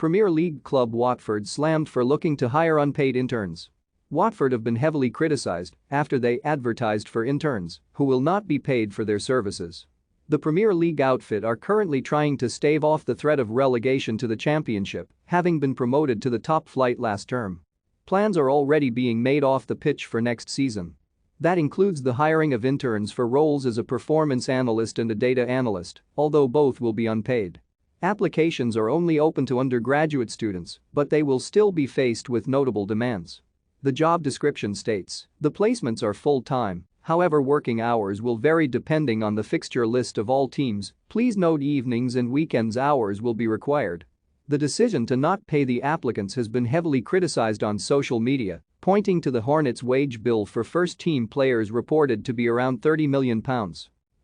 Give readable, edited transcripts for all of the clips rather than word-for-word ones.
Premier League club Watford slammed for looking to hire unpaid interns. Watford have been heavily criticised after they advertised for interns who will not be paid for their services. The Premier League outfit are currently trying to stave off the threat of relegation to the Championship, having been promoted to the top flight last term. Plans are already being made off the pitch for next season. That includes the hiring of interns for roles as a performance analyst and a data analyst, although both will be unpaid. Applications are only open to undergraduate students, but they will still be faced with notable demands. The job description states, the placements are full-time, however working hours will vary depending on the fixture list of all teams. Please note evenings and weekends hours will be required. The decision to not pay the applicants has been heavily criticized on social media, pointing to the Hornets' wage bill for first-team players reported to be around £30 million.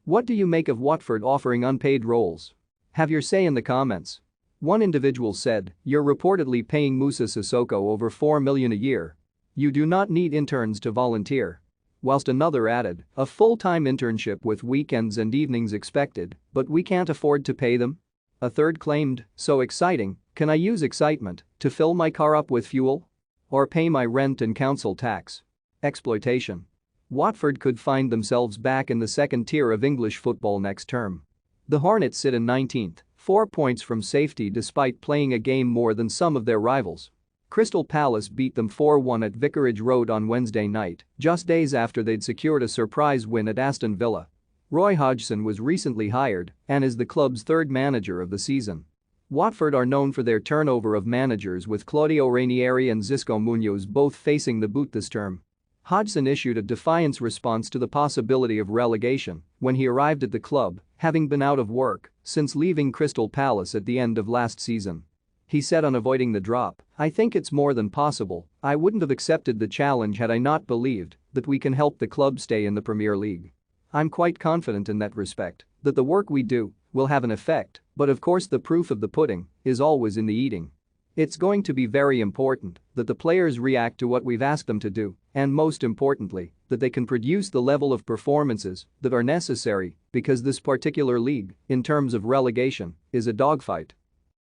What do you make of Watford offering unpaid roles? Have your say in the comments. One individual said, "You're reportedly paying Musa Sissoko over £4 million a year. You do not need interns to volunteer." Whilst another added, "A full-time internship with weekends and evenings expected, but we can't afford to pay them." A third claimed, "So exciting, can I use excitement to fill my car up with fuel? Or pay my rent and council tax?" Exploitation. Watford could find themselves back in the second tier of English football next term. The Hornets sit in 19th, 4 points from safety despite playing a game more than some of their rivals. Crystal Palace beat them 4-1 at Vicarage Road on Wednesday night, just days after they'd secured a surprise win at Aston Villa. Roy Hodgson was recently hired and is the club's third manager of the season. Watford are known for their turnover of managers, with Claudio Ranieri and Xisco Munoz both facing the boot this term. Hodgson issued a defiance response to the possibility of relegation when he arrived at the club, having been out of work since leaving Crystal Palace at the end of last season. He said on avoiding the drop, "I think it's more than possible. I wouldn't have accepted the challenge had I not believed that we can help the club stay in the Premier League. I'm quite confident in that respect, that the work we do will have an effect, but of course the proof of the pudding is always in the eating. It's going to be very important that the players react to what we've asked them to do, and most importantly, that they can produce the level of performances that are necessary, because this particular league, in terms of relegation, is a dogfight."